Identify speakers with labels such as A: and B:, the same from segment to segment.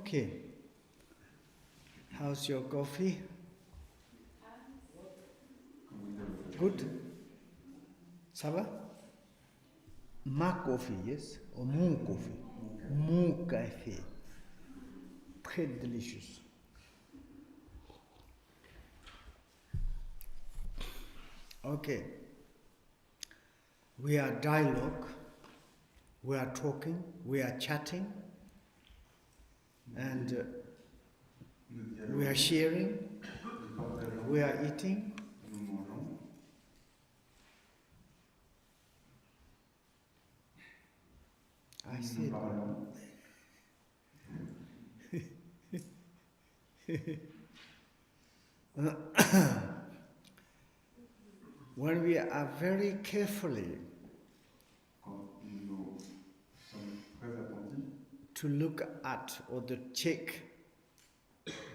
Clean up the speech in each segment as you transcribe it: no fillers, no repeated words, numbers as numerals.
A: Okay. How's your coffee? Good? Ça va? Ma coffee, yes? Or mon coffee? Mon café. Très delicious. Okay. We are dialogue, we are talking, we are chatting, and we are sharing, we are eating. I see it. When we are very carefully to look at or to check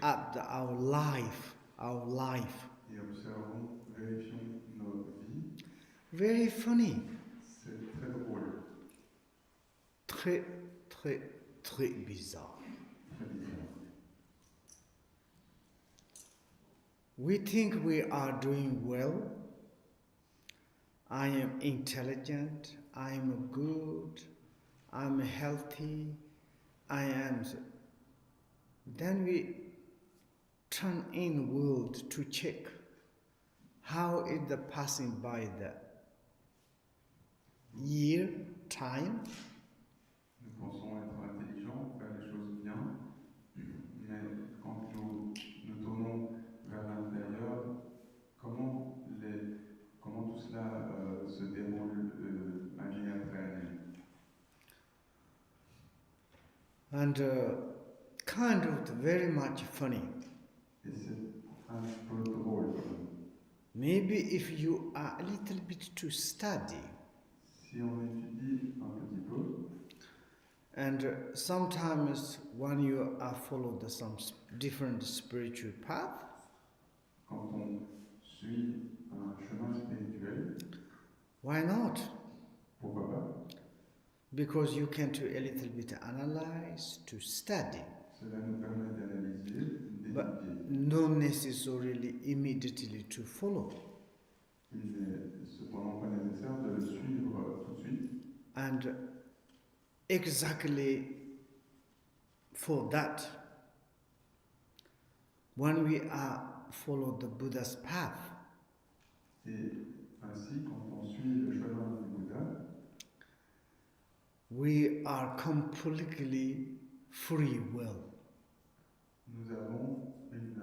A: at our life.
B: Et observons, vérifions nos vies.
A: Very funny.
B: C'est très drôle.
A: Très bizarre.
B: Très bizarre.
A: We think we are doing well. I am intelligent, I am good, I am healthy, I am. Then we turn in world to check how is the passing by the year, time.
B: Nous pensons être intelligents, faire les choses bien, mais quand nous tournons vers l'intérieur, comment tout cela se déroule année après année.
A: And kind of very much funny.
B: Et c'est un peu drôle.
A: Maybe if you are a little bit to study.
B: Si on étudie un petit peu.
A: And sometimes when you are followed some different spiritual path.
B: Quand on suit un chemin spirituel.
A: Why not?
B: Pourquoi pas?
A: Because you can to a little bit analyze, to study.
B: Cela nous permet d'analyser, d'étudier.
A: But not necessarily immediately to follow.
B: Il n'est cependant pas nécessaire de le suivre tout de suite.
A: And exactly for that, when we are follow the Buddha's path,
B: et ainsi, quand on suit le chemin du Bouddha,
A: we are completely free will.
B: Nous avons une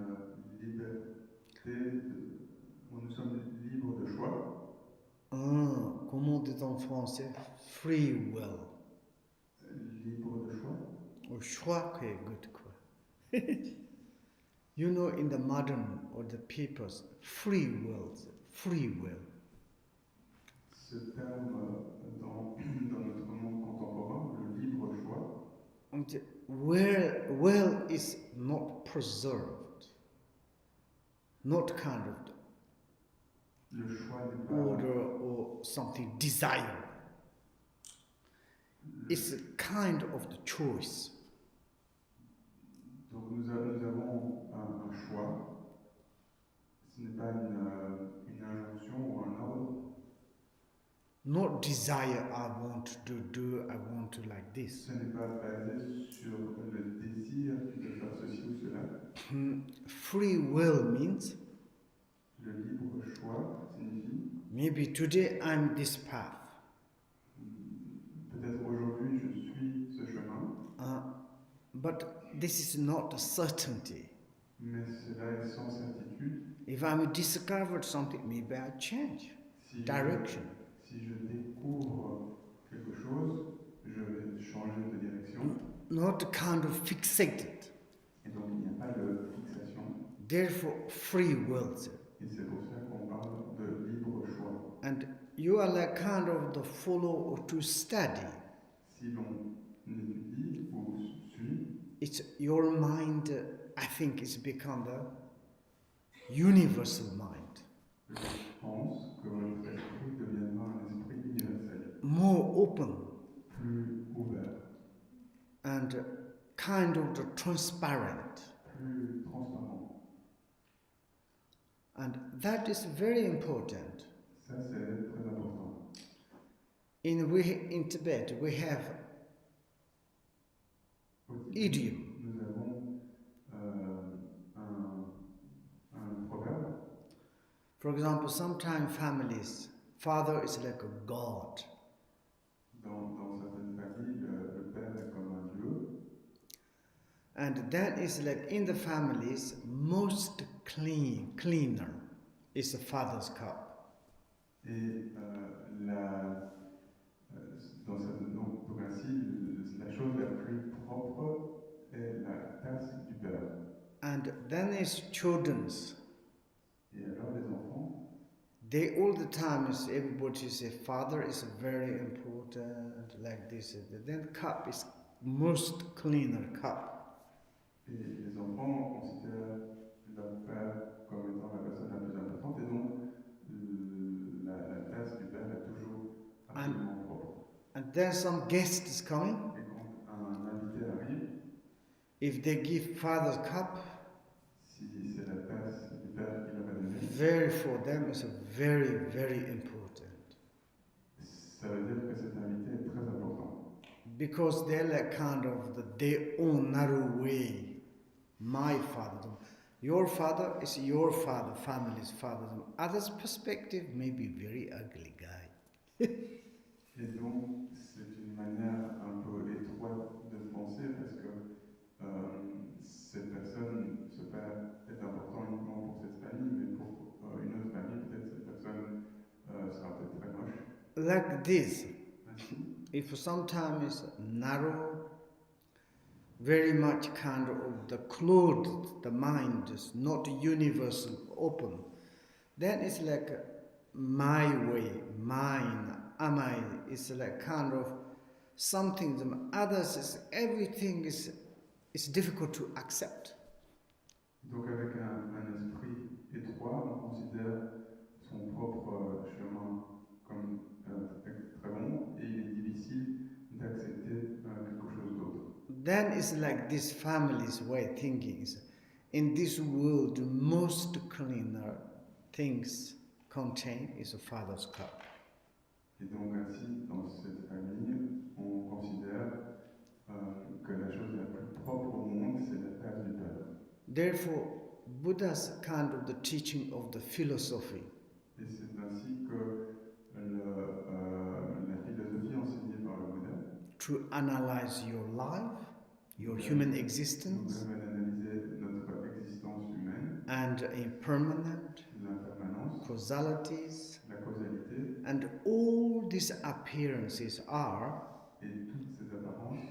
B: liberté, nous sommes libres de choix.
A: Comment dit en français? Free will.
B: Libre de choix.
A: Or choix, okay, good. You know, in the modern or the people's free will.
B: Ce terme dans notre monde contemporain, le libre choix.
A: And will is not preserved, not kind of
B: le choix n'est pas
A: order or something desire. It's a kind of the choice.
B: Donc nous avons un choix. Ce n'est pas une injonction ou un ordre.
A: Not desire, I want to do, I want to like this.
B: Ce n'est pas basé sur le désir de faire ceci ou cela.
A: Free will means
B: le libre choix signifie
A: maybe today I'm this path.
B: Peut-être aujourd'hui je suis ce chemin.
A: But this is not a certainty.
B: Mais cela est sans certitude.
A: If I'm discovered something, maybe I change direction.
B: Si je découvre quelque chose, je vais changer de direction.
A: Not kind of fixated.
B: Et donc il n'y a pas de fixation.
A: Therefore, free will.
B: Et c'est pour ça qu'on parle de libre choix.
A: And you are like kind of the follow or to study.
B: Si l'on étudie ou suit,
A: it's your mind, I think, it's become the universal mind.
B: Je pense que votre esprit deviendra un esprit universel.
A: More open.
B: Plus ouvert.
A: And kind of the transparent.
B: plus transparent.
A: And that is very important.
B: Ça, c'est très important.
A: In Tibet, we have
B: Au Tibet,
A: idiom.
B: nous avons un proverbe.
A: For example, sometimes families, father is like a god.
B: Dans certaines familles, le père est comme un dieu.
A: And that is like in the families, most cleaner is the father's cup.
B: Et donc ainsi, la chose la plus propre est la tasse du père.
A: And then is children's.
B: Et alors les enfants,
A: They all the time is everybody say father is very important like this. Then cup is most cleaner cup.
B: et les enfants considèrent leur père comme étant la personne la plus importante, et donc la tasse du père est toujours absolument propre.
A: And then some guest is coming.
B: Et quand un invité arrive,
A: If they give father's cup,
B: si c'est la tasse du père qui leur a donné,
A: very for them is very, very important.
B: ça veut dire que cet invité est très important.
A: Because they're like kind of their own narrow way. My father. Your father is your father, family's father. Others' perspective may be very ugly guy.
B: Et donc, c'est une manière un peu étroite de penser parce que cette personne, ce père, est important uniquement pour cette famille, mais pour une autre famille, peut-être cette personne sera peut-être très moche.
A: Like this.
B: Ainsi,
A: If sometimes narrow, very much kind of the clothed, the mind is not universal, open, then it's like my way, mine, am I, it's like kind of something, the others is, everything is difficult to accept.
B: donc avec un esprit étroit, on considère son propre chemin comme très bon et il est difficile d'accepter quelque chose d'autre.
A: Then it's like this family's way of thinking is, in this world, the most cleaner things contained is a father's cup.
B: Et donc ainsi, dans cette famille, on considère que la chose la plus propre au monde, c'est la tasse du père.
A: Therefore, Buddha's kind of the teaching of the philosophy
B: Et c'est ainsi que la philosophie enseignée par le Bouddha
A: to analyze your life, your human
B: nous
A: existence,
B: permet d'analyser notre existence humaine,
A: and impermanent,
B: l'impermanence,
A: causalities,
B: la causalité,
A: and all these appearances are,
B: et toutes ces apparences,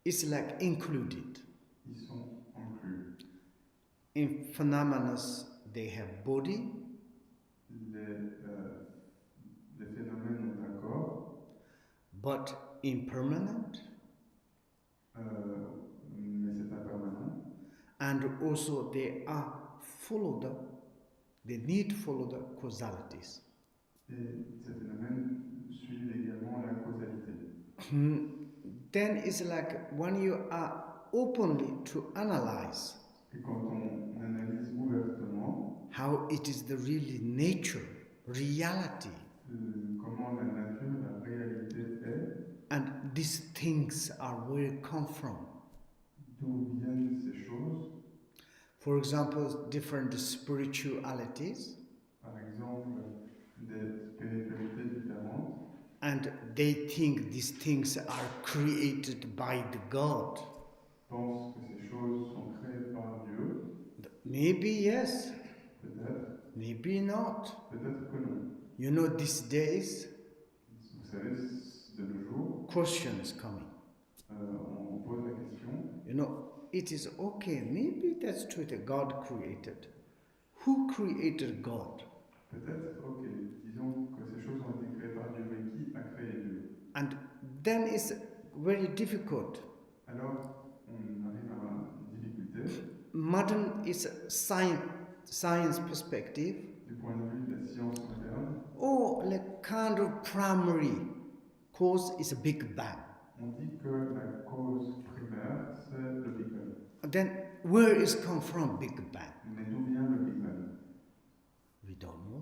A: it's like included.
B: y sont inclus.
A: In phenomena, they have body,
B: Les phénomènes ont un corps,
A: but impermanent,
B: mais c'est impermanent.
A: and also they are they need to follow the causalities.
B: Et ces phénomènes suivent également la causalité.
A: Then it's like when you are openly to analyze
B: Et quand on analyse ouvertement
A: how it is the really nature, reality,
B: comment la nature, la réalité est,
A: and these things are where it come from.
B: d'où viennent ces choses,
A: For example, different spiritualities,
B: par exemple des spiritualités différentes,
A: and they think these things are created by the God.
B: pensent que ces choses sont créées par Dieu,
A: Maybe yes,
B: peut-être,
A: maybe not.
B: peut-être que non.
A: You know, these days,
B: Vous savez, de nos jours,
A: questions coming.
B: on pose la question,
A: You know, it is okay, maybe that's true that God created. Who created God?
B: peut-être, ok, disons que ces choses ont été créées par Dieu, mais qui a créé Dieu?
A: And then it's very difficult.
B: Alors, on arrive à une difficulté.
A: Modern is a science perspective,
B: Du point de vue de la science moderne,
A: or like kind of primary cause is a Big Bang.
B: on dit que la cause primaire, le Big Bang.
A: Then where is come from Big Bang?
B: Mais d'où vient le Big Bang?
A: We don't know.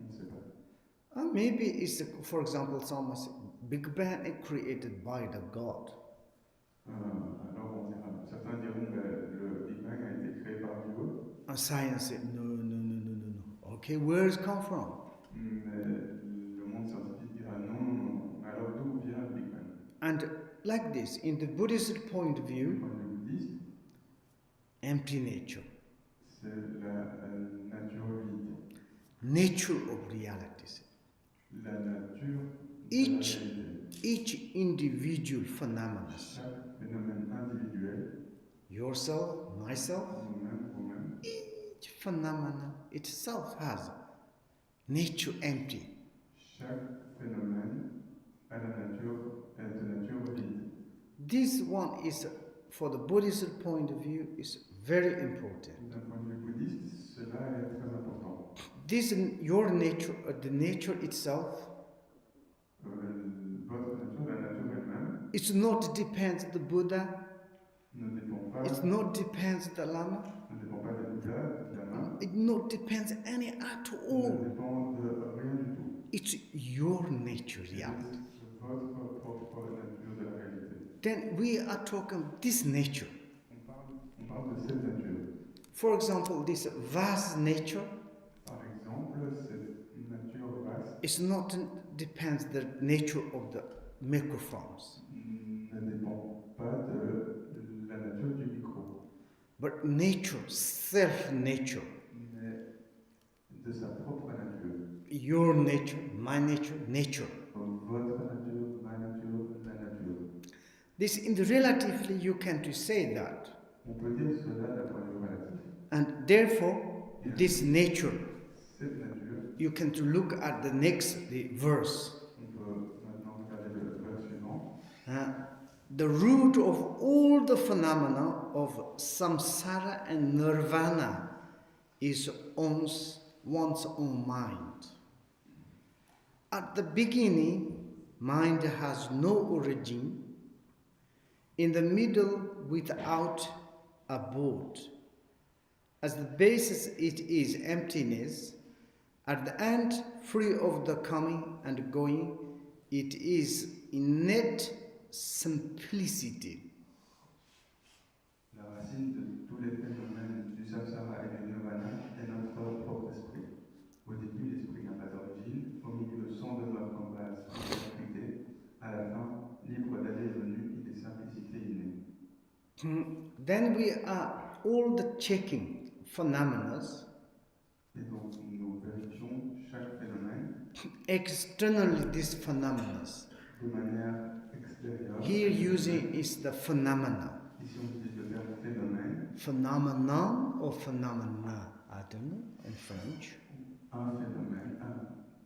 B: On ne sait pas.
A: Maybe it's, for example, someone say, Big Bang is created by the God.
B: Alors on dira, certains diront que le Big Bang a été créé par Dieu.
A: Science said, no. Okay, where is come from?
B: Mais le monde scientifique dira non. Alors d'où vient le Big Bang?
A: And like this, in the Buddhist point of
B: Du
A: view,
B: point de vue bouddhiste,
A: empty nature,
B: c'est la nature vide,
A: nature of realities.
B: la nature de
A: Each
B: la réalité.
A: Each individual phenomenon,
B: Chaque phénomène individuel,
A: yourself, myself,
B: nous-mêmes, vous-même,
A: each phenomenon itself has nature empty.
B: chaque phénomène a la nature, est de nature vide.
A: This one is, for the Buddhist point of view, is very important.
B: D'un point de vue bouddhiste, cela est très important.
A: This, your nature, the nature itself,
B: Votre nature, la nature elle-même,
A: it's not depends the Buddha,
B: ne dépend pas,
A: it's not depends the Lama,
B: ne dépend pas des Bouddhas, de la main,
A: it not depends any at
B: ne
A: all.
B: dépend de rien du tout.
A: It's your nature reality.
B: C'est votre propre nature de la réalité.
A: Then we are talking this nature.
B: On parle de cette nature.
A: For example, this vast nature
B: Par exemple, cette nature vaste
A: is not depends the nature of the microphones,
B: ne dépend pas de la nature du micro,
A: but nature, self-nature,
B: mais de sa propre nature.
A: your nature, my nature, nature.
B: Votre nature, ma nature, la nature.
A: This, in the relatively, you can to say that,
B: On peut dire cela d'un point de vue relatif.
A: and therefore, this nature,
B: Cette nature,
A: you can to look at the verse.
B: on peut maintenant regarder le vers suivant.
A: The root of all the phenomena of samsara and nirvana is one's own mind. At the beginning, mind has no origin. In the middle, without abode. As the basis, it is emptiness. At the end, free of the coming and going, it is in net simplicity.
B: La racine de tous les phénomènes du samsara et du nirvana est notre propre esprit. Au début, l'esprit n'a pas d'origine. Au milieu, sans demeure comme base et faculté. À la fin, libre d'aller et venir, il est simplicité innée.
A: Then we are all the checking phenomena.
B: Et donc, nous vérifions chaque phénomène
A: Externally, these phenomena.
B: de manière extérieure.
A: Here using is the phenomena.
B: Ici, on utilise le terme phénomène.
A: Phenomenon or phenomena, I don't know in French.
B: Un phénomène,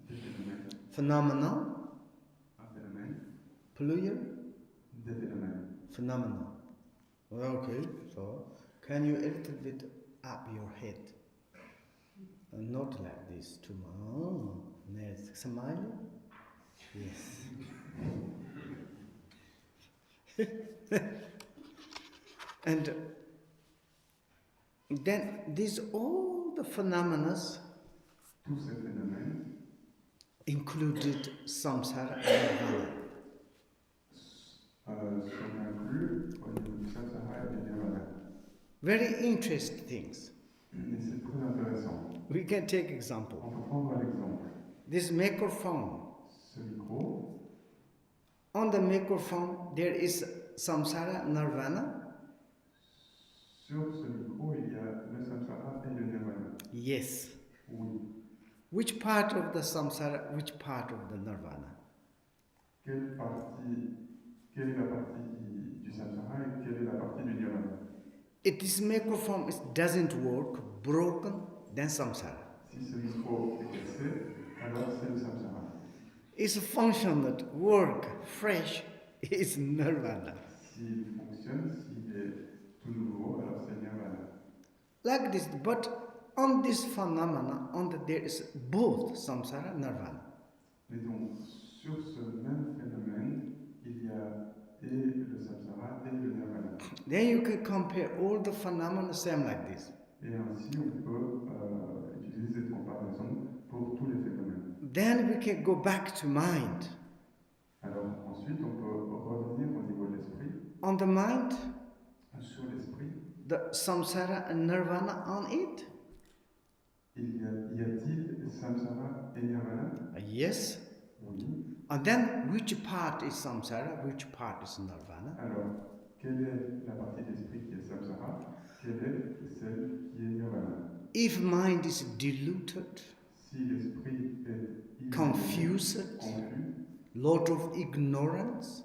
B: des phénomènes.
A: Phenomenon,
B: Un phénomène,
A: plural,
B: des phénomènes.
A: phenomena. Okay, so can you a little bit up your head? Not like this too much. Next, smile. Yes. And then these all the phenomena
B: Tous ces phénomènes
A: included samsara and nirvana.
B: Sont inclus au niveau du samsara et du nirvana.
A: Very interesting things.
B: Et c'est très intéressant.
A: We can take example.
B: On peut prendre l'exemple.
A: This microphone.
B: Ce micro,
A: On the microphone there is samsara, nirvana.
B: sur ce micro, il y a le samsara et le nirvana.
A: Yes.
B: Oui.
A: Which part of the samsara, which part of the nirvana?
B: Quelle est la partie du samsara et quelle est la partie du nirvana?
A: If this microphone doesn't work, broken, then samsara.
B: Si ce micro est cassé, alors c'est le samsara.
A: It's a function that work fresh is nirvana.
B: S'il fonctionne, s'il est tout nouveau, alors c'est nirvana.
A: Like this, but on this phenomena, there is both samsara, nirvana.
B: Et donc, sur ce même phénomène, il y a et le samsara et le nirvana.
A: Then you can compare all the phenomena same like this.
B: Et ainsi, on peut utiliser cette comparaison pour tous les phénomènes.
A: Then we can go back to mind.
B: Alors ensuite, on peut revenir au niveau de l'esprit.
A: On the mind,
B: sur l'esprit,
A: the samsara and nirvana on it?
B: Y a-t-il samsara et nirvana?
A: Yes.
B: Oui.
A: And then which part is samsara, which part is nirvana?
B: Alors, quelle est la partie d'esprit qui est samsara? Quelle est celle qui est nirvana?
A: If mind is diluted,
B: Si l'esprit est
A: confused,
B: confus,
A: lot of ignorance,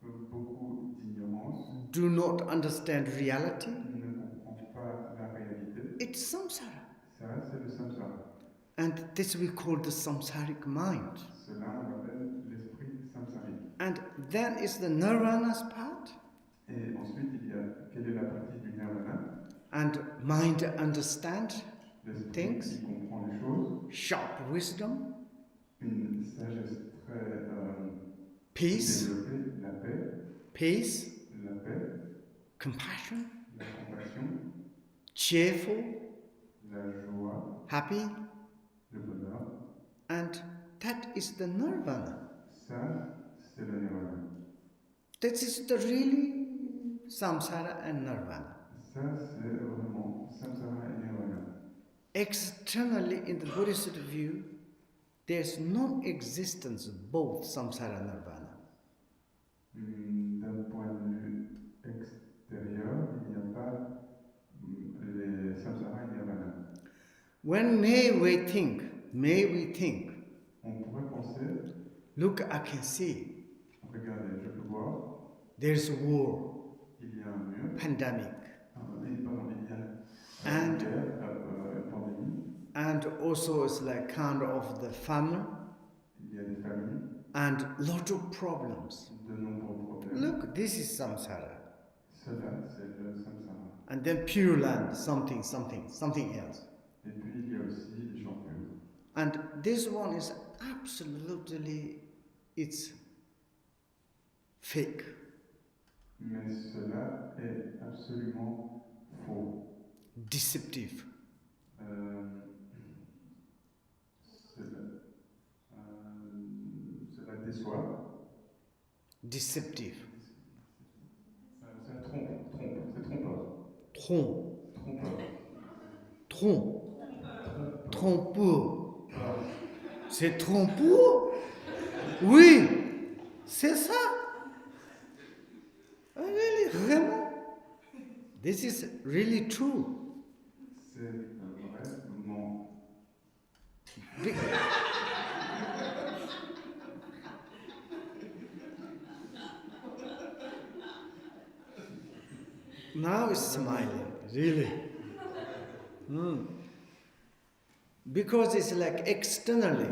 B: beaucoup d'ignorance,
A: do not understand reality,
B: ne comprend pas la réalité,
A: it's samsara.
B: ça c'est le samsara.
A: And this we call the samsaric mind.
B: Cela on l'appelle l'esprit samsarique.
A: And then is the nirvana's part.
B: Et ensuite il y a quelle est la partie du nirvana?
A: And mind understand
B: L'esprit
A: things,
B: qui comprend les choses,
A: sharp wisdom,
B: une sagesse très
A: peace,
B: développée, la
A: peace,
B: paix,
A: compassion,
B: la compassion,
A: cheerful,
B: la joie,
A: happy,
B: le bonheur.
A: and that is the nirvana.
B: Ça, c'est le nirvana.
A: That is the really samsara and nirvana.
B: Ça, c'est vraiment samsara et nirvana.
A: Externally, in the Buddhist view, there's no existence of both samsara and nirvana.
B: D'un point de vue extérieur, il n'y a pas les samsara et nirvana.
A: When may we think,
B: On pourrait penser,
A: look, I can see,
B: regardez, je peux voir,
A: there's a war,
B: il y a un mur,
A: pandemic,
B: il y a
A: And-
B: une guerre, une pandémie,
A: and also it's like kind of the famine,
B: il y a des familles,
A: and lot of problems.
B: de nombreux problèmes.
A: Look, this is samsara.
B: Cela, c'est le samsara.
A: And then pure land, something else.
B: Et puis, il y a aussi les champs purs.
A: And this one is absolutely, it's fake.
B: Mais cela est absolument faux.
A: Deceptive.
B: Cela déçoit.
A: Deceptive.
B: Ça trompe, c'est trompeur.
A: Trompe.
B: Trompeur.
A: Trompeur. C'est trompeur? Oui, c'est ça. Really, vraiment. This is really true.
B: C'est vraiment.
A: Be- Now it's smiling, really. Because it's like externally,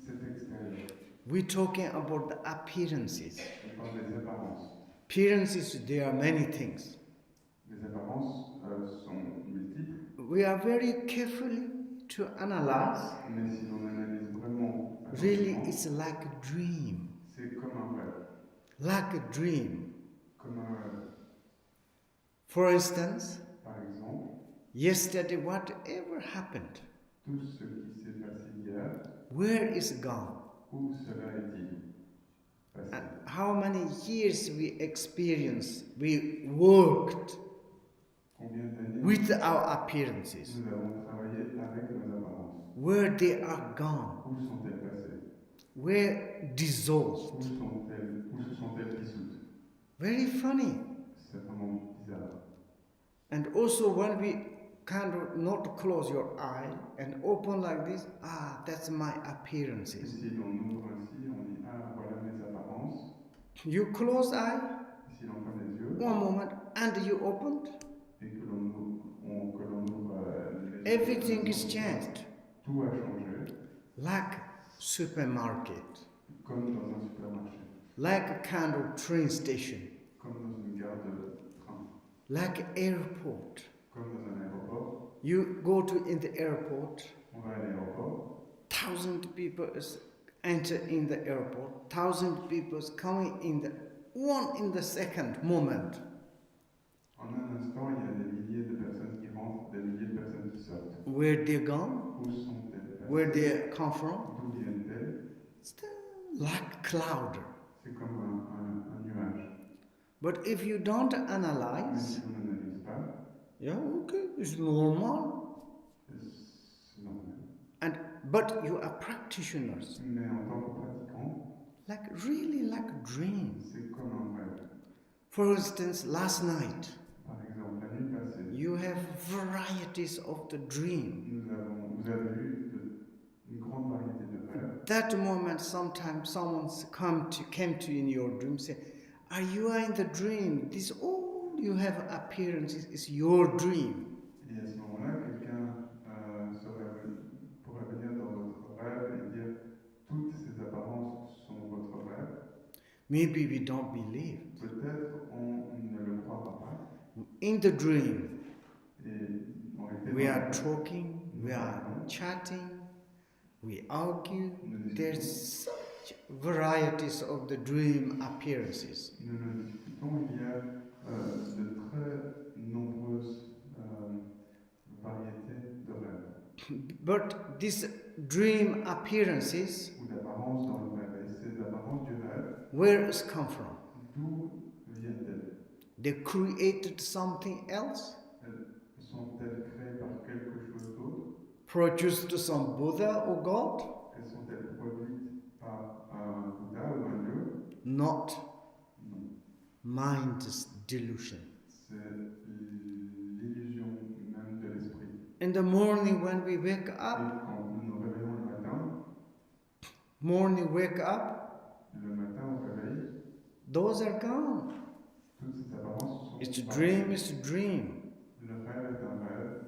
B: C'est extérieur.
A: we're talking about the appearances.
B: On parle des apparences.
A: Appearances, there are many things.
B: Les apparences sont multiples,
A: We are very carefully to analyze.
B: mais si l'on analyse vraiment,
A: Really,
B: attentivement,
A: it's like a dream.
B: c'est comme un rêve.
A: Like a dream.
B: Comme un rêve.
A: For instance,
B: Par exemple,
A: yesterday, whatever happened,
B: tout ce qui s'est passé hier,
A: where is it gone?
B: où cela est-il passé?
A: And how many years we experienced, we worked
B: Combien d'années
A: with our appearances,
B: nous avons travaillé avec nos apparences?
A: where they are gone,
B: Où sont-elles passées?
A: where dissolved.
B: Où se sont-elles dissoutes?
A: Very funny.
B: C'est vraiment bizarre.
A: And also when we kind of not close your eye and open like this, that's my
B: Et
A: appearances.
B: si l'on ouvre ainsi, on dit ah voilà mes apparences.
A: You close eye,
B: Et si l'on ferme les yeux
A: one moment, and you opened,
B: et que l'on ouvre les
A: everything
B: yeux,
A: is changed.
B: tout a changé,
A: Like supermarket,
B: comme dans un supermarché,
A: like a kind of train station,
B: comme dans une gare de train,
A: like airport.
B: comme dans un aéroport.
A: You go to in the airport,
B: On va à l'aéroport,
A: 1,000 people enter in the airport, 1,000 people coming in the one in the second moment.
B: En un instant, il y a des milliers de personnes qui rentrent, des milliers de personnes qui sortent.
A: Where they gone?
B: Où sont-elles passées?
A: Where they come from?
B: D'où viennent-elles?
A: It's like cloud.
B: C'est comme un nuage.
A: But if you don't
B: Mais
A: analyze,
B: si on n'analyse pas,
A: yeah, okay, it's normal.
B: c'est normal.
A: But you are practitioners,
B: Mais en tant que pratiquant,
A: really like dream.
B: c'est comme un rêve.
A: For instance, last night,
B: Par exemple, la nuit passée,
A: you have varieties of the dream.
B: vous avez eu une grande variété de rêves.
A: That moment, sometimes someone came to you in your dream, say, "Are you in the dream? This all you have appearances is your dream."
B: Et à ce moment-là, quelqu'un pourrait venir dans votre rêve et dire toutes ces apparences sont votre rêve.
A: Maybe we don't believe.
B: Peut-être on ne le croira pas.
A: In the dream,
B: Et en réalité,
A: we are talking, we are chatting, we argue. There's such varieties of the dream appearances.
B: Nous nous discutons, il y a de très nombreuses variétés de rêves.
A: But these dream appearances,
B: Ou d'apparences dans le rêve. Et ces apparences du rêve,
A: where is come from?
B: d'où viennent-elles?
A: They created something else,
B: Sont-elles créées par quelque chose d'autre?
A: produced some Buddha or God?
B: Elles sont-elles produites par un Bouddha ou un Dieu?
A: Not.
B: Non.
A: Mind's delusion.
B: C'est l'illusion même de l'esprit.
A: In the morning when we wake
B: Et
A: up,
B: quand nous nous réveillons le matin, le matin au réveil,
A: those are gone.
B: toutes ces apparences sont
A: It's a
B: passées.
A: dream, it's a dream.
B: Le rêve est un rêve.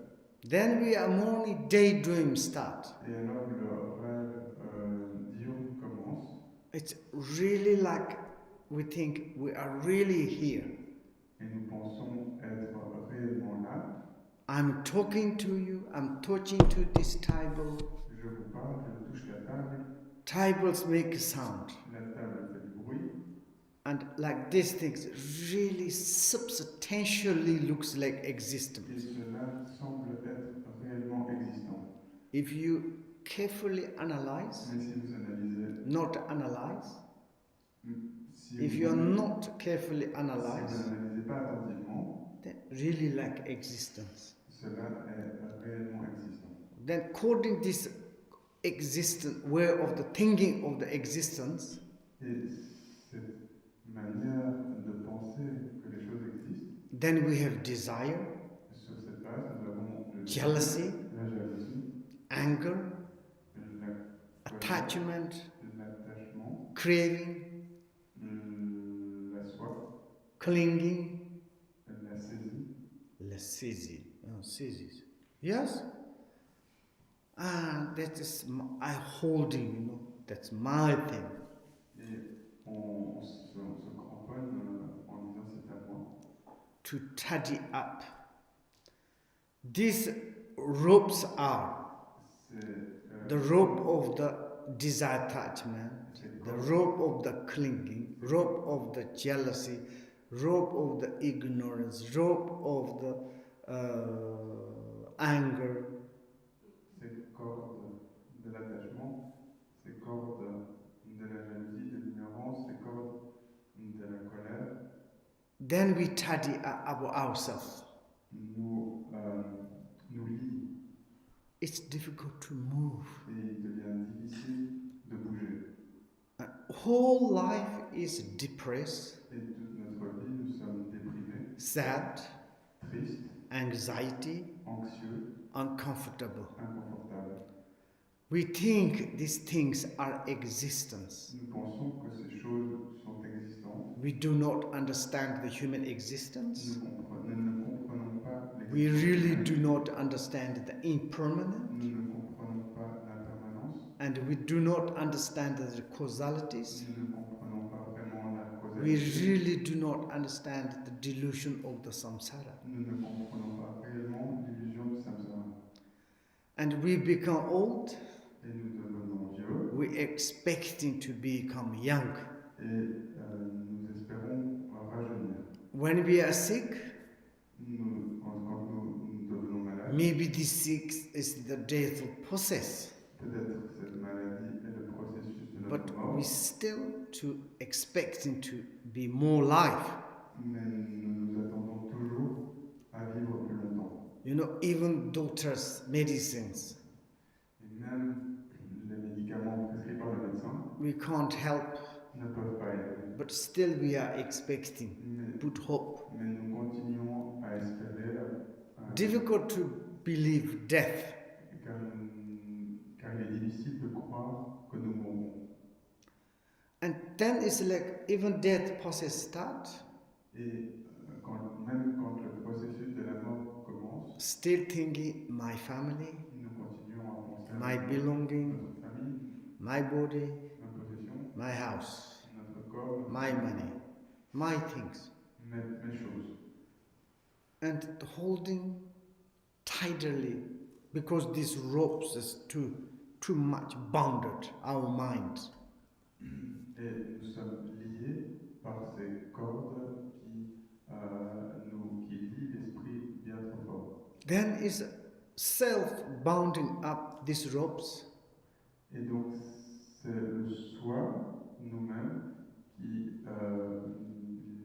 A: Then we are morning daydream start.
B: Et alors le rêve diurne commence.
A: It's really like we think we are really here.
B: Et nous pensons être réellement là.
A: I'm talking to you, I'm touching to this table.
B: Je vous parle, je touche la table.
A: Tables make sound.
B: La table fait du bruit.
A: And like these things really substantially looks like
B: Et
A: existence.
B: cela semble être réellement existant.
A: If you carefully analyze,
B: Mais si vous analysez,
A: not analyze,
B: si
A: if
B: vous
A: you are
B: analysez-
A: not carefully
B: si vous
A: analyze,
B: n'analysez pas attentivement,
A: then really like existence.
B: cela est réellement existant.
A: Then according this existence, way of the thinking of the existence,
B: Et cette manière de penser que les choses existent,
A: then we have desire,
B: sur cette base, nous avons
A: jealousy,
B: la jalousie,
A: anger,
B: la
A: attachment,
B: l'attachement,
A: craving,
B: la soif,
A: clinging,
B: la saisie.
A: saisie. Yes? That is, I hold you, that's my thing.
B: Et on se cramponne en disant c'est à moi.
A: To tidy up. These ropes are
B: C'est
A: the rope of the desire attachment, the rope of the clinging, rope of the jealousy, rope of the ignorance, rope of the anger.
B: ces cordes de l'attachement, ces cordes de la jalousie, de l'ignorance, ces cordes de la colère.
A: Then we tidy up ourselves.
B: Nous lient
A: It's difficult to move.
B: et il devient difficile de bouger.
A: Whole life is depressed,
B: Et toute notre vie, nous sommes déprimés,
A: sad,
B: tristes,
A: anxiety,
B: anxieux,
A: uncomfortable.
B: inconfortables.
A: We think these things are existence.
B: Nous pensons que ces choses sont existantes.
A: We do not understand the human existence.
B: Nous ne comprenons pas
A: We
B: l'existence.
A: really do not understand the impermanent.
B: Nous ne comprenons pas l'impermanence.
A: And we do not understand the causalities.
B: Nous ne comprenons pas vraiment la
A: We
B: causalité.
A: really do not understand the delusion of the samsara.
B: Nous ne comprenons pas réellement l'illusion du samsara.
A: And we become old,
B: Et nous devenons vieux
A: we expecting to become young.
B: et nous espérons
A: When we are sick,
B: quand nous devenons malades,
A: maybe this sick is the death process.
B: peut-être cette maladie est le processus de notre
A: But
B: mort,
A: we still to expecting to be more life.
B: mais nous nous attendons toujours à vivre plus longtemps.
A: You know, even doctors' medicines,
B: Et même les médicaments prescrits par le médecin
A: we can't help,
B: ne peuvent pas aider.
A: but still we are expecting, put hope.
B: Mais nous continuons à espérer,
A: Difficult to believe death.
B: car il est difficile de croire que nous mourrons.
A: And then it's like even death process start,
B: Et même quand le processus de la mort commence,
A: still thinking my family,
B: nous continuons à penser
A: my
B: à
A: belonging,
B: notre famille,
A: my body,
B: nos possessions,
A: my house,
B: notre corps,
A: my money, my things.
B: mes choses.
A: And holding tightly because these ropes is too much bounded our minds.
B: Et nous sommes liés par ces cordes qui lient l'esprit bien trop fort.
A: Then is self bounding up these ropes.
B: Et donc c'est le soi, nous-mêmes, qui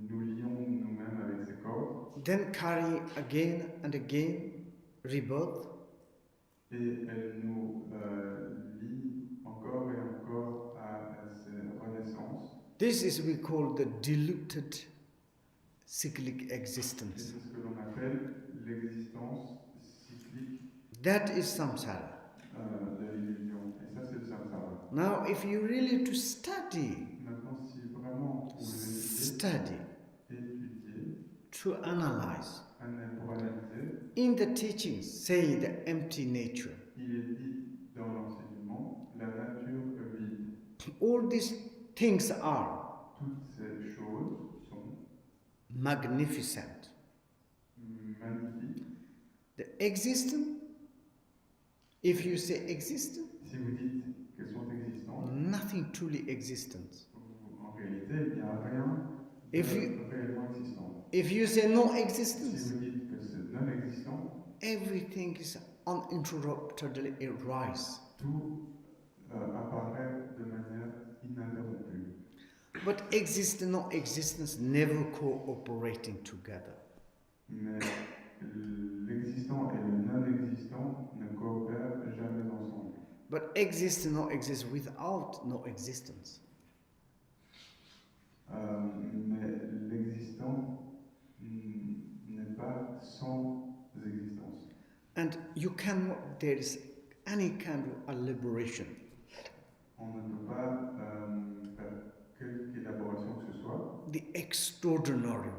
B: nous lions nous-mêmes avec ces cordes.
A: Then carry again and again rebirth.
B: Et elle nous lie encore et encore à ces renaissances.
A: This is we call the diluted cyclic
B: Et
A: existence.
B: c'est ce que l'on appelle l'existence cyclique
A: That is samsara.
B: de l'illusion. Et ça, c'est le samsara.
A: Now, if you really to study,
B: Maintenant, si vraiment vous étudiez,
A: to analyze,
B: pour analyser,
A: in the teachings, say the empty nature.
B: il est dit dans l'enseignement, la nature vide.
A: All these things are
B: Toutes ces choses sont
A: magnificent.
B: magnifiques.
A: The existence, if you say existence,
B: Si vous dites qu'elles sont existantes,
A: nothing truly existent.
B: en réalité, il n'y a rien de réellement existant.
A: If you say no
B: Si
A: existence,
B: vous dites que c'est non existant,
A: everything is uninterruptedly arise.
B: tout apparaît de manière ininterrompue.
A: But existence, no existence, never cooperating together.
B: Mais l'existant et le non-existant ne coopèrent jamais ensemble.
A: But existence, no exists without no existence.
B: Mais l'existant n'est pas sans existence.
A: And you cannot, there is any kind of a liberation.
B: On ne peut pas faire quelque élaboration que ce soit.
A: The extraordinary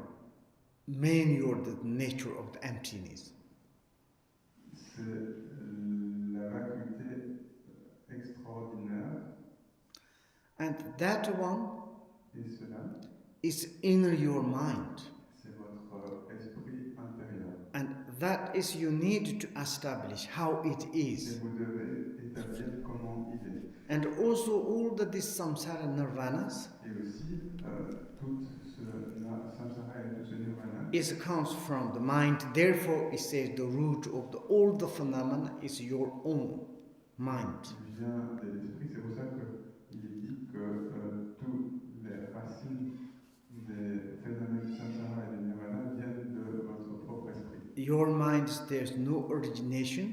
A: manual, the nature of the emptiness.
B: C'est la vacuité extraordinaire.
A: And that one
B: Et cela,
A: is in your mind.
B: c'est votre esprit intérieur.
A: And that is you need to establish how it
B: Et
A: is.
B: vous devez établir comment il est.
A: And also all the this samsara nirvanas
B: Et aussi, tout ce samsara et tout ce nirvana
A: is comes from the mind. Therefore, it says the root of all the phenomena is your own mind.
B: vient de l'esprit. C'est pour ça qu'il est dit que toutes les racines des phénomènes samsara et de nirvana viennent de votre propre esprit.
A: Your mind, there's no origination.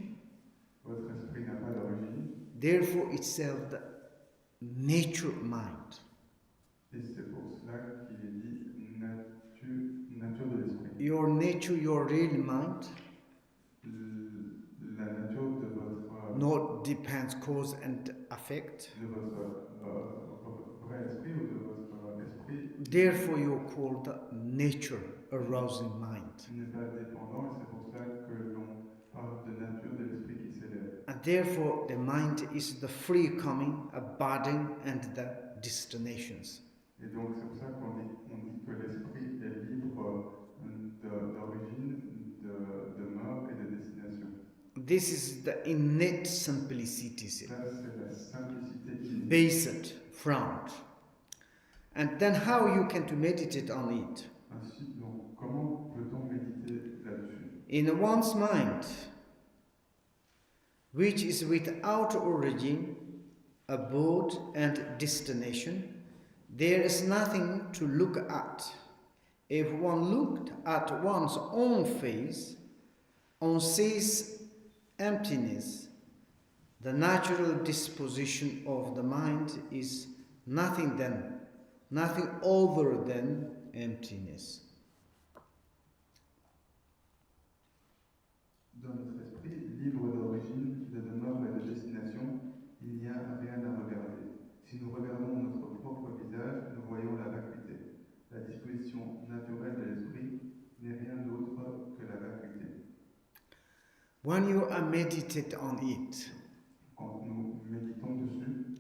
B: Votre esprit n'a pas d'origine.
A: Therefore, itself the nature mind.
B: Et c'est pour cela qu'il est dit nature de l'esprit.
A: Your nature, your real mind,
B: La nature de votre
A: not depends cause and effect.
B: de votre vrai esprit ou de votre esprit
A: Therefore, you call the nature arousing mind.
B: n'est pas dépendant, et c'est pour ça que l'on parle de nature de l'esprit qui s'élève.
A: And therefore, the mind is the free coming, abiding, and the destinations.
B: Et donc c'est pour ça qu'on dit que l'esprit est libre d'origine, de mort et de destination.
A: This is the innate simplicity,
B: Ça, c'est la simplicité innée.
A: based from. And then how you can to meditate on it?
B: Ainsi, donc,
A: In one's mind, which is without origin, abode, and destination, there is nothing to look at. If one looked at one's own face, one sees emptiness. The natural disposition of the mind is nothing other than emptiness.
B: Dans notre esprit, libre d'origine, de demeure et de destination, il n'y a rien à regarder. Si nous regardons notre propre visage, nous voyons la vacuité. La disposition naturelle de l'esprit n'est rien d'autre que la vacuité.
A: When you are meditate on it,
B: Quand nous méditons dessus,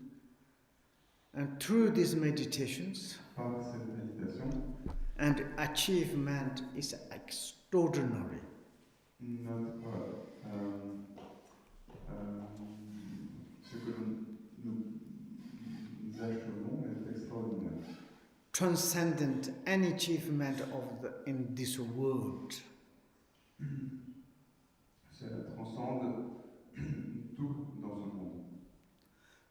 A: and through these meditations,
B: par cette méditation,
A: and achievement is extraordinary.
B: Ce que nous achevons est extraordinaire.
A: Transcendent any achievement in this world.
B: Cela transcende tout dans ce monde.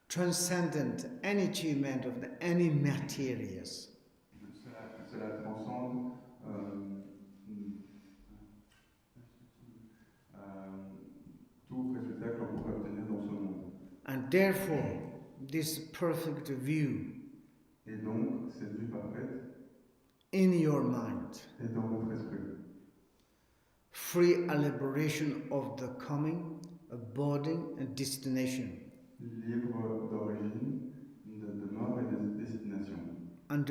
A: Transcendent any achievement of any materials.
B: Cela transcende tout résultat que l'on pourrait obtenir dans ce monde.
A: And therefore, this perfect view
B: Et donc, cette vue parfaite
A: in your mind,
B: est dans votre esprit.
A: Free elaboration of the coming, abiding, and destination.
B: Libre d'origine, de demeure et de destination.
A: And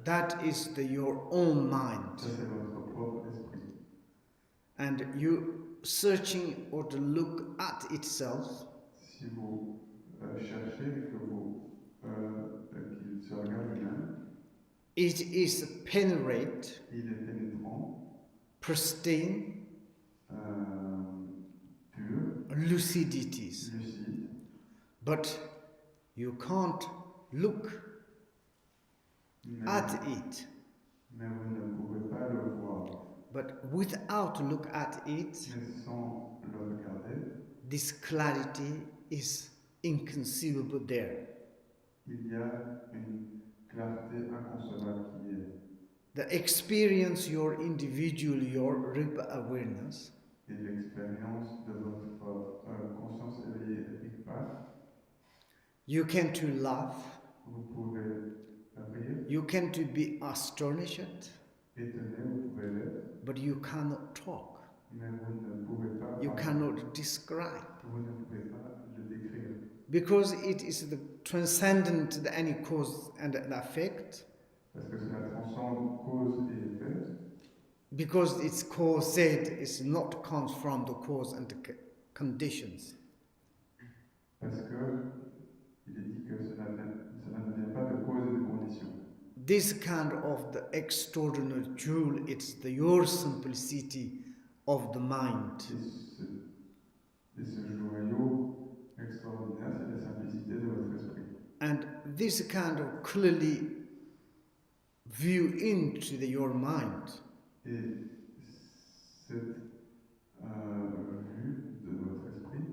A: that is your own mind.
B: Ça, c'est votre propre esprit.
A: And you searching or to look at itself.
B: Si vous cherchez qu'il se regarde lui-même,
A: it is penetrate,
B: il est pénétrant,
A: pristine,
B: pur,
A: lucidities.
B: lucide.
A: But you can't look at it.
B: Mais vous ne pouvez pas le voir.
A: But without look at it,
B: Mais sans le regarder,
A: this clarity is inconceivable there.
B: il y a une clarté inconcevable qui est.
A: The experience your individual, your RIP awareness,
B: Et l'expérience de votre conscience éveillée RIPA,
A: you can to laugh,
B: vous pouvez rire,
A: you can to be astonished,
B: étonné, vous pouvez l'être,
A: but you cannot talk,
B: mais vous ne pouvez pas
A: you
B: parler,
A: cannot describe.
B: vous ne pouvez pas le décrire.
A: Because it is the transcendent any cause and effect.
B: Parce que cela transcende cause et effet.
A: Because its cause said is not comes from the cause and the conditions.
B: Parce que il est dit que cela ne vient pas de cause et de conditions.
A: This kind of the extraordinary jewel, it's your simplicity of the mind.
B: Et ce joyau extraordinaire, c'est la simplicité de votre esprit.
A: And this kind of clearly view into your mind.
B: Et cette vue de votre esprit,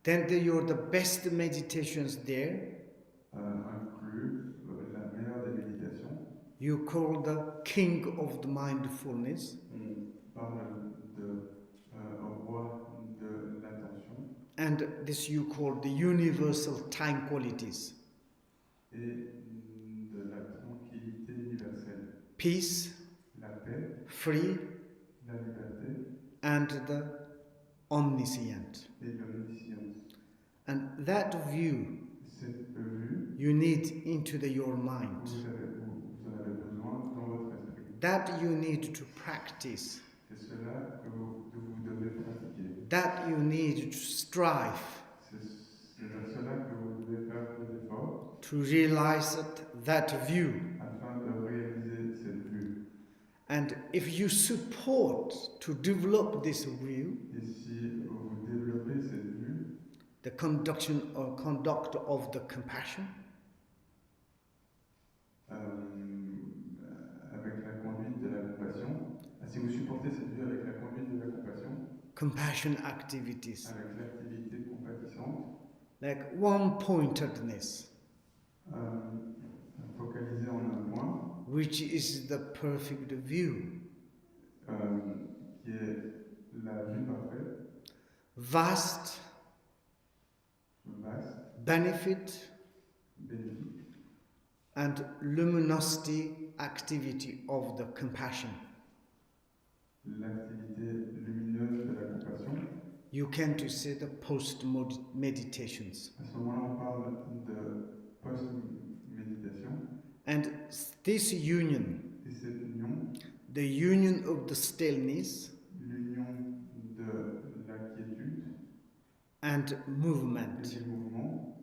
A: Then you're the best meditations there.
B: Inclut la meilleure des méditations.
A: You call the king of the mindfulness.
B: On parle au roi de l'attention.
A: And this you call the universal tranquilities.
B: Et de la tranquillité universelle.
A: Peace,
B: La paix,
A: free,
B: la liberté
A: and the omniscient.
B: et l'omniscience.
A: And that view
B: Cette vue,
A: you need into your mind.
B: vous en avez besoin dans votre esprit.
A: That you need to practice.
B: C'est cela que vous devez pratiquer.
A: That you need to strive
B: C'est vers cela que vous devez faire des efforts
A: to realize that view.
B: afin de réaliser cette vue.
A: And if you support to develop this view,
B: Et si vous développez cette vue,
A: the conduct of the compassion,
B: avec la conduite de la compassion, si vous supportez cette vue avec la conduite de la
A: compassion activities,
B: avec l'activité compatissante,
A: like one-pointedness,
B: focalisée en un point,
A: which is the perfect view,
B: qui est la vue parfaite,
A: vast
B: vaste,
A: benefit,
B: bénéfique,
A: and luminosity activity of the compassion.
B: l'activité lumineuse de la compassion.
A: You can to say the post-meditations.
B: À ce moment-là, on parle de post-méditation.
A: And this union,
B: Et cette union,
A: the union of the stillness
B: l'union de la quiétude
A: and
B: et
A: movement,
B: du mouvement,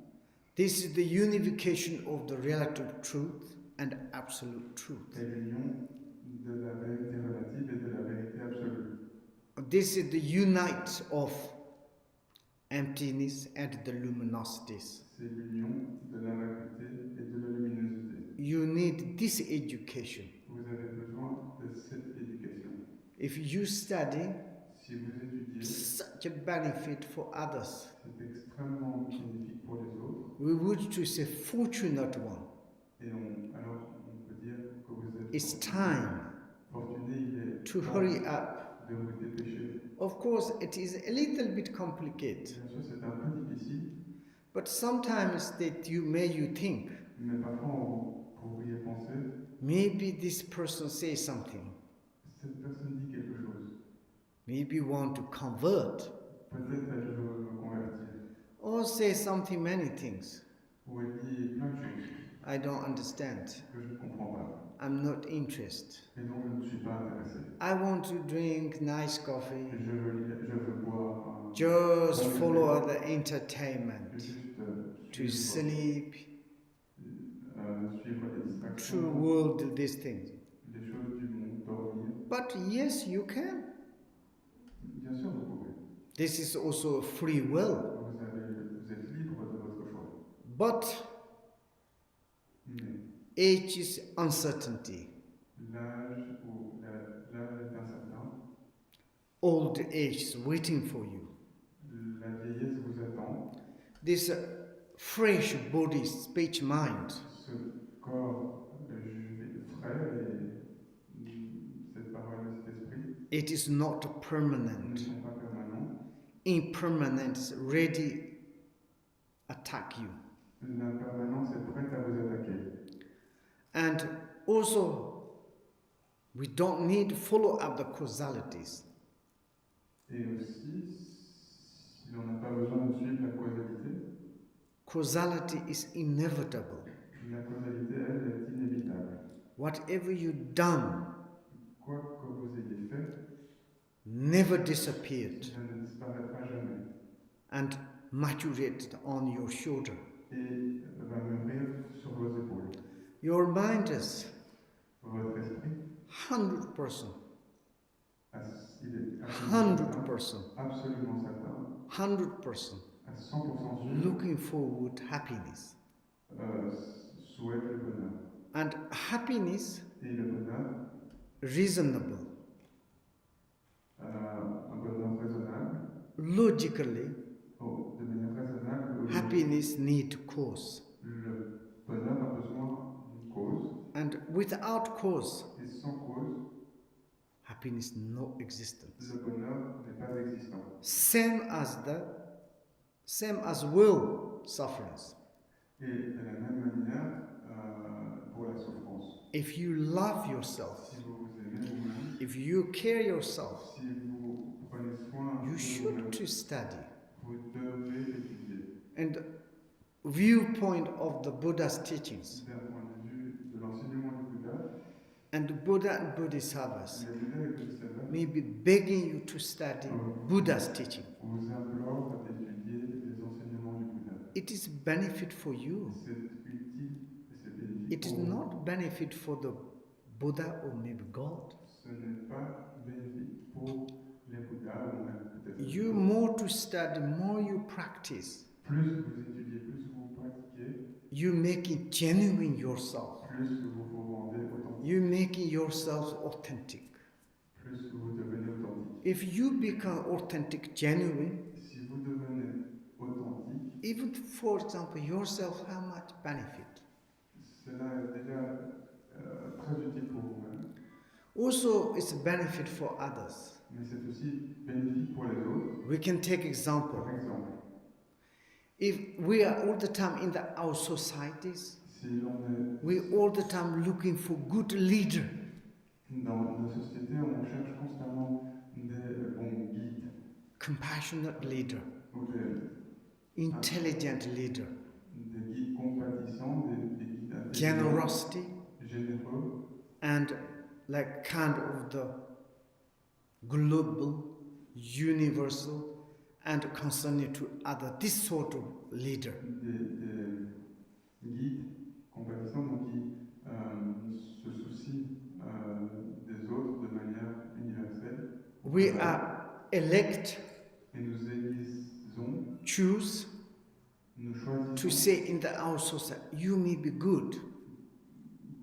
A: this is the unification of the relative truth and absolute truth.
B: est l'union de la vérité relative et de la vérité absolue.
A: This is the unite of emptiness and the luminosities.
B: C'est l'union de la vacuité et de la luminosité.
A: You need this education.
B: Vous avez besoin de cette éducation.
A: If you study,
B: Si vous étudiez,
A: such a benefit for others.
B: c'est extrêmement bénéfique pour les autres.
A: We would to say fortunate one.
B: Et alors on peut dire que vous êtes
A: It's time
B: fortuné, il est
A: to
B: temps
A: hurry up.
B: de vous dépêcher.
A: Of course, it is a little bit complicated,
B: Bien sûr, c'est un peu difficile,
A: but sometimes that you think,
B: mais parfois vous pourriez penser,
A: maybe this person says something,
B: cette personne dit quelque chose.
A: maybe want to convert,
B: Peut-être elle veut me convertir.
A: or say something, many things.
B: Ou elle dit plein de choses
A: I don't understand.
B: que je ne comprends pas.
A: I'm not interested.
B: Et donc je ne suis pas intéressé.
A: I want to drink nice coffee.
B: Je veux boire un
A: Just
B: bon
A: follow
B: café,
A: the entertainment,
B: juste
A: to sleep,
B: suivre les
A: true
B: distractions,
A: world, these things.
B: les choses du monde, dormir.
A: But yes, you can.
B: Bien sûr, vous pouvez.
A: This is also a free will.
B: Vous êtes libre de votre choix.
A: But
B: Mais
A: age is uncertainty.
B: l'âge est incertain.
A: Old age is waiting for you.
B: La vieillesse vous attend.
A: This fresh body, speech, mind,
B: Ce corps frais et cette parole et cet esprit
A: it is not
B: ne
A: permanent.
B: sont pas permanents.
A: Impermanence ready attack you.
B: L'impermanence est prête à vous attaquer.
A: And also, we don't need to follow up the causalities.
B: Et aussi, si l'on n'a pas besoin de suivre la causalité,
A: Causality is inevitable.
B: la causalité, elle, est inévitable.
A: Whatever you've done
B: Quoi que vous ayez fait,
A: never disappeared
B: ça ne disparaîtra jamais
A: and maturated on your shoulder.
B: et va mûrir sur vos épaules.
A: Your mind is
B: Votre esprit,
A: 100%,
B: il est absolument
A: 100%,
B: certain, absolument certain,
A: 100%
B: à 100% sûr,
A: looking forward happiness.
B: souhaite le bonheur.
A: And happiness
B: Et le bonheur,
A: reasonable.
B: un bonheur raisonnable,
A: Logically,
B: de manière raisonnable, logique,
A: happiness need cause.
B: le bonheur a besoin d'une cause,
A: And without cause,
B: et sans cause,
A: happiness no existence.
B: le bonheur n'est pas existant.
A: Same as will sufferance.
B: Et de la même manière, pour la souffrance.
A: If you love yourself,
B: Si vous vous aimez vous-même,
A: if you care yourself,
B: si vous prenez soin
A: you
B: de
A: should
B: vous-même,
A: to study.
B: vous devez étudier.
A: And viewpoint of the Buddha's teachings,
B: D'un point de vue de l'enseignement du Bouddha,
A: and Buddha and Bodhisattvas
B: le Bouddha et le Bodhisattva
A: may be begging you to study Buddha's teaching.
B: vous implorent d'étudier les enseignements du Bouddha.
A: It is benefit for you.
B: C'est utile et c'est bénéfique
A: It is
B: pour vous.
A: not benefit for the Buddha or maybe God.
B: Ce n'est pas bénéfique pour les Bouddhas ou même peut-être.
A: You more to study, more you practice.
B: Plus vous étudiez, plus vous pratiquez,
A: You make it genuine yourself.
B: plus vous vous rendez authentique,
A: You make yourself authentic.
B: plus vous devenez authentique.
A: If you become authentic, genuine,
B: si vous devenez authentique,
A: even for example yourself, how much benefit?
B: cela est déjà très utile pour vous-même,
A: Also, it's a benefit for others.
B: mais c'est aussi bénéfique pour les autres.
A: We can take example.
B: Par exemple,
A: If we are all the time in our societies,
B: si l'on est
A: we all the time looking for good leader.
B: dans nos sociétés, on cherche constamment des bons guides,
A: Compassionate leader,
B: ou
A: intelligent leader,
B: des guides compatissants, des guides intelligents,
A: generosity,
B: généreux,
A: and like kind of the global, universal, and concerning to other, this sort of leader.
B: des guides compatissants donc qui se soucient des autres de manière universelle.
A: We are elect,
B: Et nous élisons,
A: choose
B: nous
A: to
B: choisissons
A: say in our society, you may be good,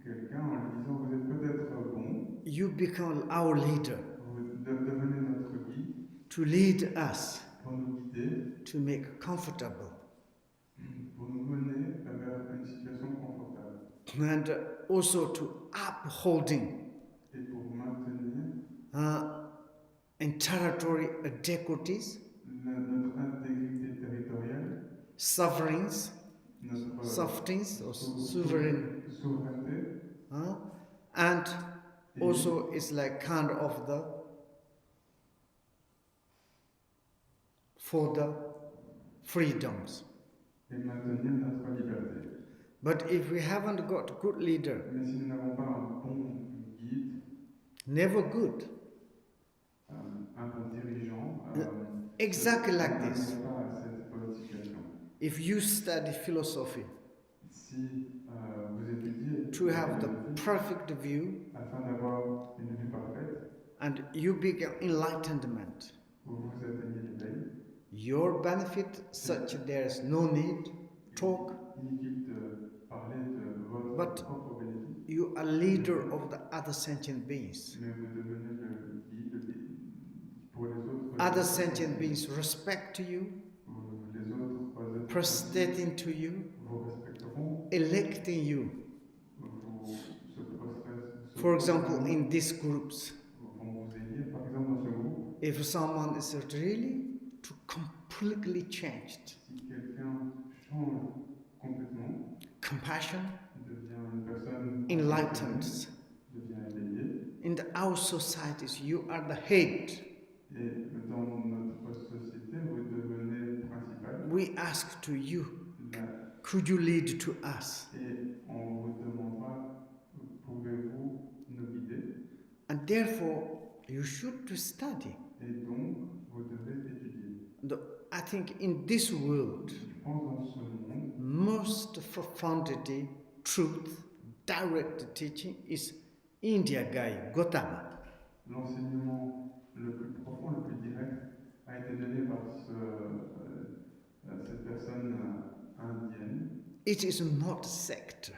B: quelqu'un en lui disant vous êtes peut-être bon,
A: you become our leader,
B: vous devenez notre guide
A: to lead us,
B: pour nous guider,
A: to make comfortable,
B: pour nous mener vers une situation confortable
A: and also to upholding
B: et pour maintenir
A: in territory adequacies,
B: notre intégrité territoriale,
A: sufferings,
B: notre
A: sufferings or sovereign,
B: souveraineté,
A: and also it's like kind of the for the freedoms.
B: et maintenir notre liberté.
A: But if we haven't got a good leader,
B: Mais si nous n'avons pas un bon guide,
A: never good.
B: un bon dirigeant,
A: Exactly like
B: nous
A: this.
B: n'arrivons pas à cette bonne situation.
A: If you study philosophy
B: Si vous étudiez
A: to have the
B: philosophie
A: perfect view
B: afin d'avoir une vue parfaite,
A: and you become enlightenment,
B: où vous atteignez l'éveil,
A: your benefit such there is no need talk,
B: inutile de parler de votre
A: but
B: propre bénéfice,
A: you are leader of the other sentient beings.
B: mais vous devenez le guide pour les autres.
A: Other sentient beings respect you,
B: Les autres
A: prostrating to you,
B: vous respecteront,
A: electing you.
B: vous se
A: For example, in these groups,
B: vont vous élire. Par exemple, dans ce groupe,
A: if someone is really to completely changed,
B: si quelqu'un change complètement,
A: compassion,
B: devient une personne
A: enlightened.
B: devient éveillé,
A: In our societies, you are the head.
B: et dans notre société, vous devenez principal.
A: We ask to you,
B: Là,
A: could you lead to us?
B: et on vous demandera, pouvez-vous nous guider?
A: And therefore, you should to study.
B: Et donc, vous devez étudier.
A: I think in this world,
B: Je pense dans ce monde,
A: most profundity, truth, direct teaching is India guy, Gautama.
B: l'enseignement le plus profond, le plus direct, a été donné par cette personne indienne.
A: It is not sect.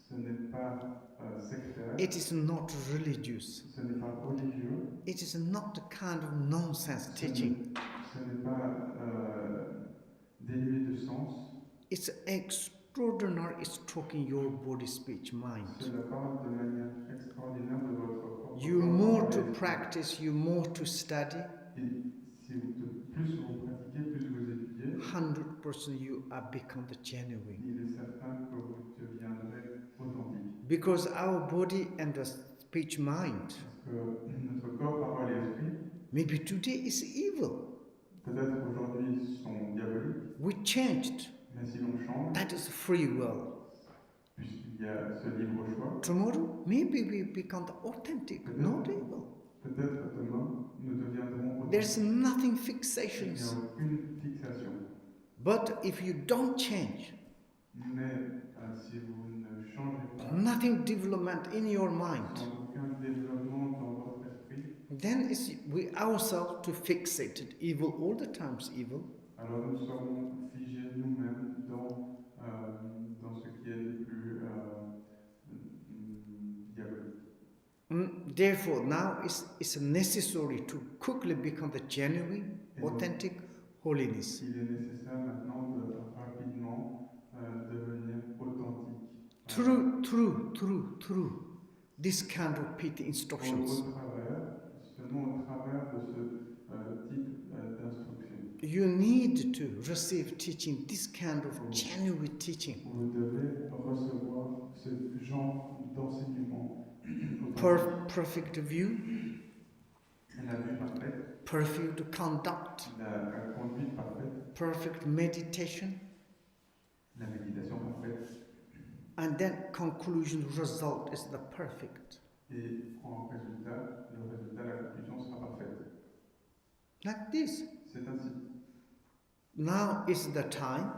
B: Ce n'est pas sectaire,
A: It is not religious.
B: ce n'est pas religieux,
A: It is not the kind of nonsense teaching.
B: ce n'est pas dénué de sens.
A: It's extraordinary. It's talking your body, speech, mind.
B: Cela parle de manière extraordinaire de votre propre
A: You
B: corps
A: more
B: et
A: to
B: esprit.
A: practice, you more to study,
B: Et si plus vous pratiquez, plus vous étudiez,
A: 100% you are become the genuine.
B: il est certain que vous deviendrez authentique.
A: Because our body and the speech, mind,
B: Parce que notre corps, parole et esprit,
A: maybe today is evil.
B: peut-être aujourd'hui sont diaboliques,
A: We changed.
B: mais si l'on change,
A: That is free will.
B: puisqu'il y a ce libre choix,
A: Tomorrow, maybe we become the authentic, not evil.
B: peut-être demain, nous deviendrons
A: There's
B: authentiques.
A: nothing
B: Il n'y
A: fixations.
B: a aucune fixation.
A: But if you don't change,
B: Mais si vous ne changez pas,
A: nothing development in your mind,
B: sans aucun développement dans votre esprit,
A: then it's we ourselves to fixated evil all the times evil.
B: alors nous serons figés nous-mêmes dans ce qui est le plus diabolique.
A: Therefore, now it's necessary to quickly become the genuine, authentic holiness.
B: Il est nécessaire maintenant de rapidement devenir authentique.
A: Through this kind of pity instructions.
B: Seulement au travers de ce type d'instruction.
A: You need to receive teaching, this kind of genuine teaching.
B: Vous devez recevoir ce genre d'enseignement.
A: Perfect view,
B: La vue parfaite,
A: perfect conduct,
B: la conduite parfaite,
A: perfect meditation,
B: la méditation parfaite,
A: and then conclusion result is the perfect.
B: et en résultat, la conclusion sera parfaite.
A: Like this.
B: C'est ainsi.
A: Now is the time,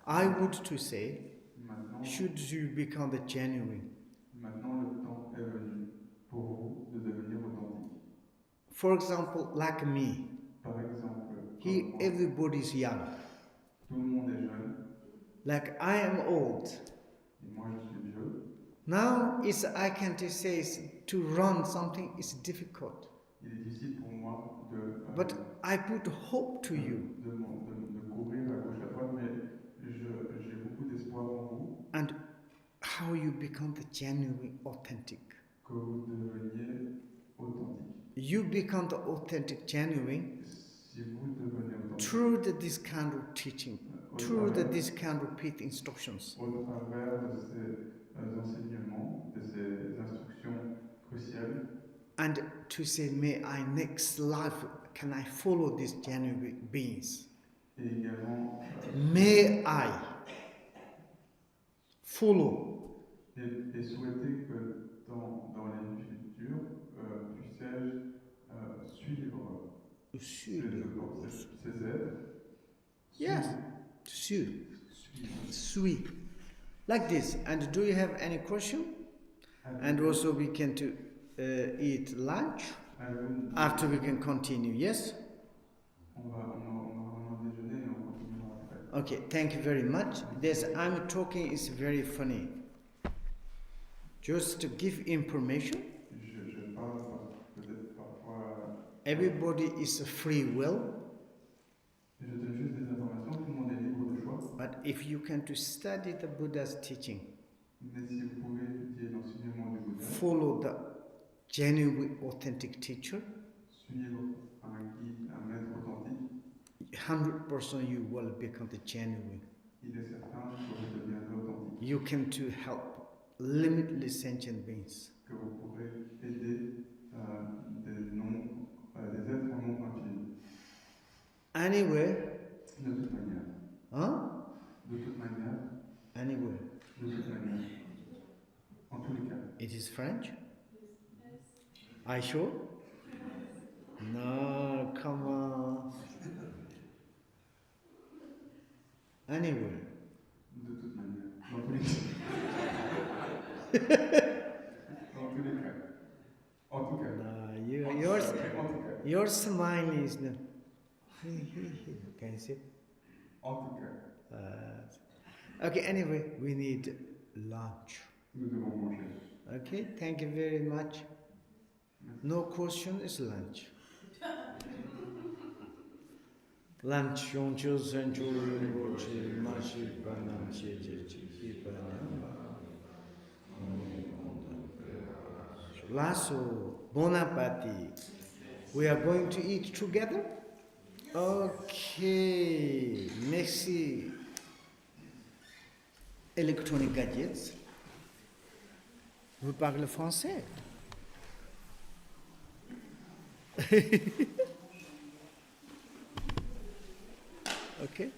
A: I would to say,
B: Maintenant,
A: should you become the genuine.
B: Maintenant, le temps est venu pour vous de devenir authentique.
A: For example, like me,
B: Par exemple,
A: everybody is young.
B: Tout le monde est jeune.
A: Like I am old.
B: Et moi, je suis vieux.
A: Now I can say to run something is difficult.
B: Il est difficile pour moi
A: but I put hope to you.
B: De courir à gauche à droite, mais j'ai beaucoup d'espoir en vous.
A: And how you become the genuine, authentic.
B: Que vous deveniez authentique.
A: You become the authentic, genuine.
B: Si vous devenez authentique.
A: Through this kind of teaching, through this kind of pith instructions.
B: Au travers de ces enseignements, de ces instructions cruciales.
A: And to say, may I next life, can I follow these genuine beings?
B: Et également,
A: may I follow.
B: Et souhaiter que dans les vies futures, puisse-je suivre ces êtres.
A: Yes, suivre. Like this. And do you have any question? And also we can eat lunch. After we can continue. Yes? Okay, thank you very much. This I'm talking is very funny. Just to give information. Everybody is a free will. But if you can to study the Buddha's teaching, follow the genuine, authentic teacher, 100% you will become the genuine. You can to help limitless sentient beings. Anywhere.
B: De toute manière.
A: Huh?
B: De toute manière.
A: Anywhere.
B: De toute manière. En tous les cas.
A: It is French? Are you sure? No, come on. Anywhere.
B: De toute manière. Dans tous les cas. Dans tous les cas. En tout cas.
A: No, your smile is no. Can you see?
B: En tout cas.
A: Okay, anyway, we need lunch.
B: Nous devons manger.
A: Okay, thank you very much. No question is lunch. Lunch, yonchu, senchu, rinpoche, mashi, banam, cheche, chiki, banam. Lasso, bon appétit. We are going to eat together? Okay, merci. Electronic gadgets. Vous parlez français? Okay.